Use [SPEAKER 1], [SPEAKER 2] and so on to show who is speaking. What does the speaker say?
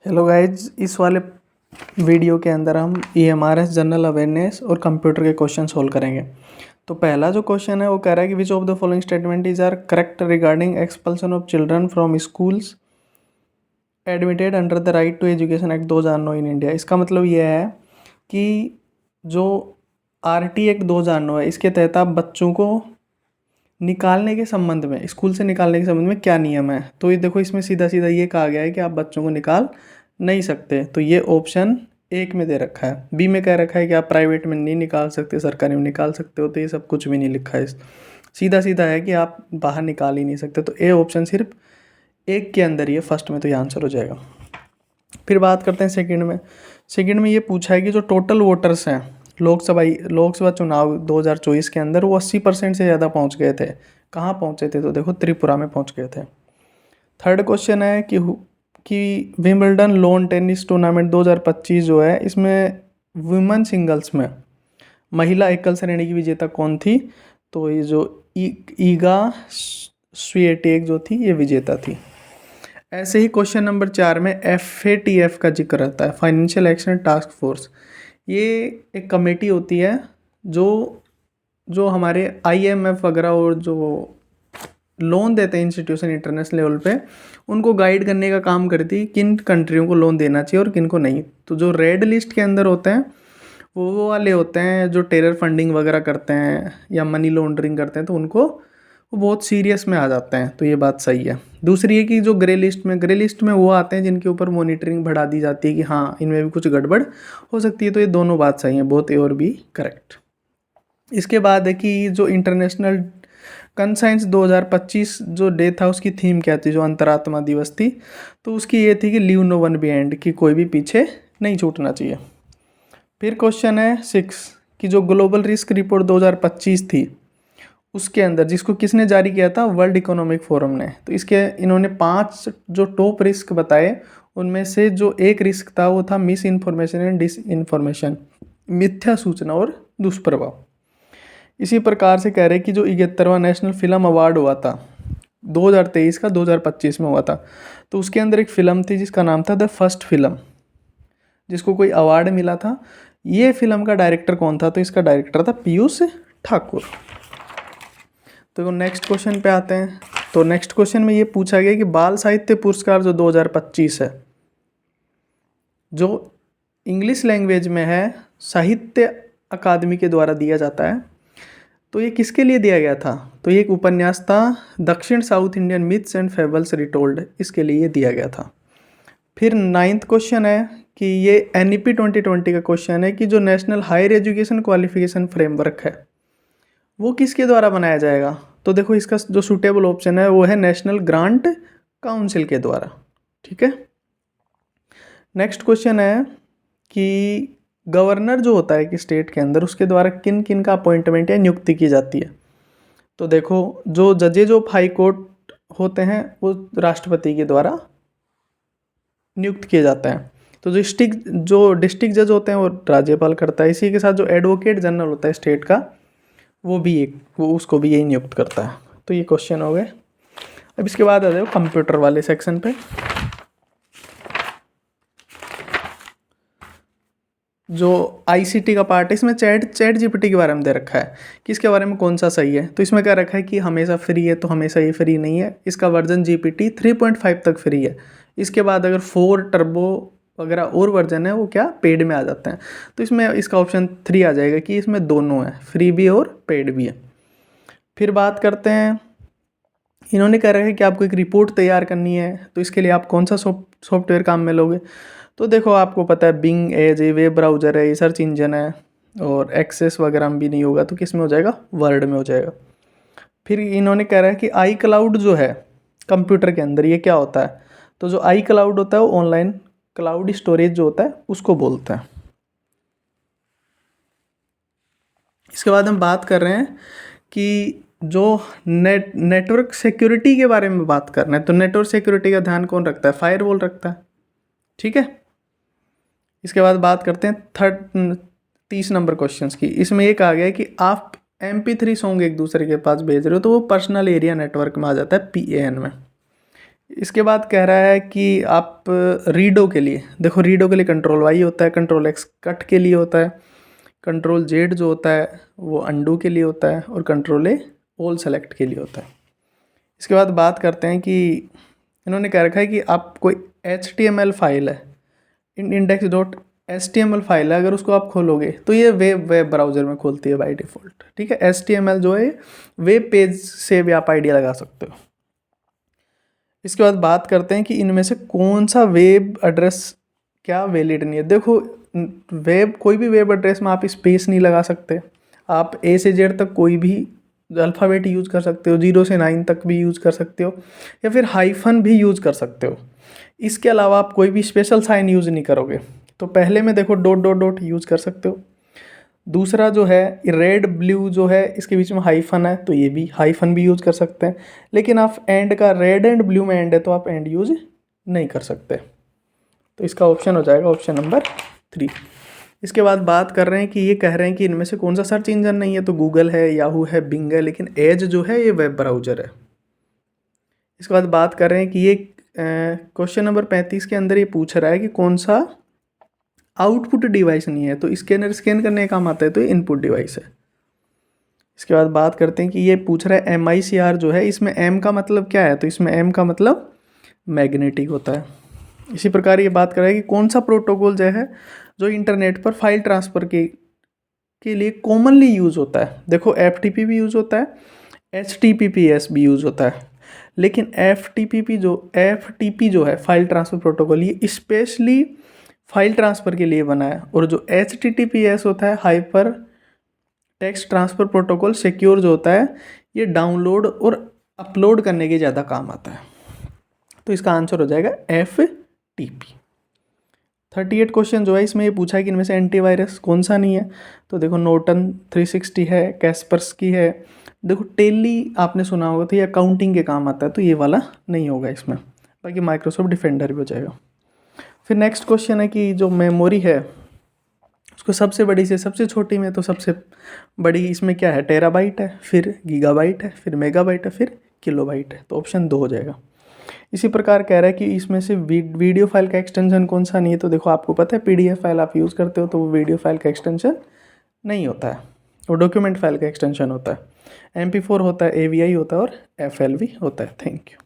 [SPEAKER 1] Hello guys, इस वाले video के अंदर हम EMRS जनरल अवेयरनेस और कंप्यूटर के क्वेश्चन सोल्व करेंगे। तो पहला जो क्वेश्चन है वो कह रहा है कि which of the following statement is are correct regarding expulsion of children from schools admitted under the right to education act 2009 in India. इसका मतलब यह है कि जो RT एक्ट 2009 है, इसके तहत आप बच्चों को निकालने के संबंध में, स्कूल से निकालने के संबंध में क्या नियम है। तो ये देखो, इसमें सीधा सीधा ये कहा गया है कि आप बच्चों को निकाल नहीं सकते। तो ये ऑप्शन एक में दे रखा है। बी में कह रखा है कि आप प्राइवेट में नहीं निकाल सकते, सरकारी में निकाल सकते हो। तो ये सब कुछ भी नहीं लिखा है, सीधा सीधा है कि आप बाहर निकाल ही नहीं सकते। तो ए ऑप्शन सिर्फ एक के अंदर ही है, फर्स्ट में, तो ये आंसर हो जाएगा। फिर बात करते हैं सेकंड में। सेकंड में ये पूछा है कि जो टोटल वोटर्स हैं लोकसभा चुनाव 2024 के अंदर, वो 80% से ज़्यादा पहुंच गए थे। कहाँ पहुंचे थे? तो देखो, त्रिपुरा में पहुंच गए थे। थर्ड क्वेश्चन है कि विंबलडन लॉन टेनिस टूर्नामेंट 2025 जो है, इसमें वुमेन सिंगल्स में महिला एकल श्रेणी की विजेता कौन थी? तो ये जो ईगा स्विएटेक जो थी, ये विजेता थी। ऐसे ही क्वेश्चन नंबर 4 में FATF का जिक्र रहता है, फाइनेंशियल एक्शन टास्क फोर्स। ये एक कमेटी होती है जो हमारे IMF वगैरह और जो लोन देते हैं इंस्टीट्यूशन इंटरनेशनल लेवल पे, उनको गाइड करने का काम करती है किन कंट्रियों को लोन देना चाहिए और किन को नहीं। तो जो रेड लिस्ट के अंदर होते हैं वो वाले होते हैं जो टेरर फंडिंग वगैरह करते हैं या मनी लॉन्ड्रिंग करते हैं, तो उनको वो बहुत सीरियस में आ जाते हैं। तो ये बात सही है। दूसरी है कि जो ग्रे लिस्ट में वो आते हैं जिनके ऊपर मॉनिटरिंग बढ़ा दी जाती है कि हाँ, इनमें भी कुछ गड़बड़ हो सकती है। तो ये दोनों बात सही है, बोथ ए और बी करेक्ट। इसके बाद है कि जो इंटरनेशनल कॉन्साइंस 2025 जो डे था, उसकी थीम क्या थी? जो अंतरात्मा दिवस थी, तो उसकी ये थी कि लीव नो वन बिहाइंड, कि कोई भी पीछे नहीं छूटना चाहिए। फिर क्वेश्चन है 6 कि जो ग्लोबल रिस्क रिपोर्ट 2025 थी, उसके अंदर जिसको किसने जारी किया था? वर्ल्ड इकोनॉमिक फोरम ने। तो इसके इन्होंने 5 जो टॉप रिस्क बताए, उनमें से जो एक रिस्क था वो था misinformation and disinformation, मिथ्या सूचना और दुष्प्रभाव। इसी प्रकार से कह रहे कि जो 71वां नेशनल फिल्म अवार्ड हुआ था 2023 का, 2025 में हुआ था, तो उसके अंदर एक फ़िल्म थी जिसका नाम था द फर्स्ट फिल्म, जिसको कोई अवार्ड मिला था। ये फिल्म का डायरेक्टर कौन था? तो इसका डायरेक्टर था पीयूष ठाकुर। तो नेक्स्ट क्वेश्चन पे आते हैं। तो नेक्स्ट क्वेश्चन में ये पूछा गया कि बाल साहित्य पुरस्कार जो 2025 है, जो इंग्लिश लैंग्वेज में है, साहित्य अकादमी के द्वारा दिया जाता है। तो ये किसके लिए दिया गया था? तो ये एक उपन्यास था, दक्षिण south Indian myths and fables retold, इसके लिए ये दिया गया था। फिर 9th क्वेश्चन है कि ये NEP 2020 का क्वेश्चन है कि जो national higher education qualification framework है, वो किसके द्वारा बनाया जाएगा? तो देखो, इसका जो सूटेबल ऑप्शन है वो है नेशनल ग्रांट काउंसिल के द्वारा। ठीक है। नेक्स्ट क्वेश्चन है कि गवर्नर जो होता है कि स्टेट के अंदर, उसके द्वारा किन किन का अपॉइंटमेंट या नियुक्ति की जाती है? तो देखो, जो जजेज ऑफ हाई कोर्ट होते हैं वो राष्ट्रपति के द्वारा नियुक्त किए जाते हैं। तो जो डिस्ट्रिक्ट जज होते हैं वो राज्यपाल करता है। इसी के साथ जो एडवोकेट जनरल होता है स्टेट का, वो उसको भी यही नियुक्त करता है। तो ये क्वेश्चन हो गए। अब इसके बाद आ जाओ कंप्यूटर वाले सेक्शन पे। जो ICT का पार्ट है, इसमें चैट GPT के बारे में दे रखा है कि इसके बारे में कौन सा सही है। तो इसमें क्या रखा है कि हमेशा फ्री है, तो हमेशा ये फ्री नहीं है। इसका वर्जन GPT 3.5 तक फ्री है। इसके बाद अगर 4 टर्बो वगैरह और वर्जन है, वो क्या पेड में आ जाते हैं। तो इसमें इसका ऑप्शन 3 आ जाएगा कि इसमें दोनों है, फ्री भी और पेड भी है। फिर बात करते हैं, इन्होंने कह रखा है कि आपको एक रिपोर्ट तैयार करनी है, तो इसके लिए आप कौन सा सॉफ्टवेयर काम में लोगे? तो देखो, आपको पता है Bing as a web browser है, ये सर्च इंजन है, और एक्सेस वगैरह में भी नहीं होगा, तो किस में हो जाएगा? वर्ड में हो जाएगा। फिर इन्होंने कह रहा है कि iCloud जो है कंप्यूटर के अंदर, ये क्या होता है? तो जो iCloud होता है वो ऑनलाइन क्लाउड स्टोरेज जो होता है उसको बोलते हैं। इसके बाद हम बात कर रहे हैं कि जो नेटवर्क सिक्योरिटी के बारे में बात करना है। तो नेटवर्क सिक्योरिटी का ध्यान कौन रखता है? फायरवॉल रखता है। ठीक है। इसके बाद बात करते हैं 30 नंबर क्वेश्चंस की। इसमें एक आ गया है कि आप MP3 सॉन्ग एक दूसरे के पास भेज रहे हो, तो वो पर्सनल एरिया नेटवर्क में आ जाता है, PAN में। इसके बाद कह रहा है कि आप रीडो के लिए, देखो रीडो के लिए कंट्रोल वाई होता है, कंट्रोल एक्स कट के लिए होता है, कंट्रोल जेड जो होता है वो अंडू के लिए होता है, और कंट्रोल ए ऑल सेलेक्ट के लिए होता है। इसके बाद बात करते हैं कि इन्होंने कह रखा है कि आप कोई HTML फाइल है, index.html फाइल है, अगर उसको आप खोलोगे तो ये वेब ब्राउज़र में खोलती है बाय डिफ़ॉल्ट, ठीक है। HTML जो है वेब पेज से भी आप आइडिया लगा सकते हो। इसके बाद बात करते हैं कि इनमें से कौन सा वेब एड्रेस क्या वैलिड नहीं है। देखो कोई भी वेब एड्रेस में आप स्पेस नहीं लगा सकते, आप A से Z तक कोई भी अल्फ़ाबेट यूज़ कर सकते हो, 0 से 9 तक भी यूज़ कर सकते हो, या फिर हाइफन भी यूज़ कर सकते हो। इसके अलावा आप कोई भी स्पेशल साइन यूज़ नहीं करोगे। तो पहले में देखो डॉट डॉट डॉट यूज़ कर सकते हो। दूसरा जो है रेड ब्लू जो है इसके बीच में हाइफन है, तो ये भी हाइफन भी यूज़ कर सकते हैं। लेकिन आप एंड का रेड एंड ब्लू में एंड है तो आप एंड यूज़ नहीं कर सकते। तो इसका ऑप्शन हो जाएगा ऑप्शन नंबर 3। इसके बाद बात कर रहे हैं कि ये कह रहे हैं कि इनमें से कौन सा सर्च इंजन नहीं है, तो गूगल है, याहू है, बिंग है, लेकिन एज जो है ये वेब ब्राउज़र है। इसके बाद बात कर रहे हैं कि ये क्वेश्चन नंबर 35 के अंदर ये पूछ रहा है कि कौन सा आउटपुट डिवाइस नहीं है, तो स्कैनर स्कैन करने का काम आता है तो ये इनपुट डिवाइस है। इसके बाद बात करते हैं कि ये पूछ रहा है MICR जो है इसमें M का मतलब क्या है, तो इसमें M का मतलब मैग्नेटिक होता है। इसी प्रकार ये बात कर रहा है कि कौन सा प्रोटोकॉल जो है जो इंटरनेट पर फाइल ट्रांसफ़र के लिए कॉमनली यूज़ होता है। देखो FTP भी यूज़ होता है, HTTPS भी यूज़ होता है, लेकिन FTP जो है फाइल ट्रांसफ़र प्रोटोकॉल, ये स्पेशली फाइल ट्रांसफ़र के लिए बना है। और जो HTTPS होता है hyper text transfer protocol secure जो होता है, ये डाउनलोड और अपलोड करने के ज़्यादा काम आता है। तो इसका आंसर हो जाएगा FTP। 38 क्वेश्चन जो है इसमें ये पूछा है कि इनमें से एंटीवायरस कौन सा नहीं है, तो देखो नॉर्टन 360 है, कैस्पर्सकी है। देखो टेली आपने सुना होगा, तो ये अकाउंटिंग के काम आता है, तो ये वाला नहीं होगा इसमें। बाकी माइक्रोसॉफ्ट डिफेंडर भी हो जाएगा। फिर नेक्स्ट क्वेश्चन है कि जो मेमोरी है उसको सबसे बड़ी से सबसे छोटी में, तो सबसे बड़ी इसमें क्या है, टेराबाइट है, फिर गीगाबाइट है, फिर मेगाबाइट है, फिर किलोबाइट है, तो ऑप्शन 2 हो जाएगा। इसी प्रकार कह रहा है कि इसमें से वीडियो फाइल का एक्सटेंशन कौन सा नहीं है, तो देखो आपको पता है PDF फाइल आप यूज़ करते हो तो वो वीडियो फाइल का एक्सटेंशन नहीं होता है, वो डॉक्यूमेंट फाइल का एक्सटेंशन होता है। MP4 होता है, AVI होता है और FLV होता है। Thank you.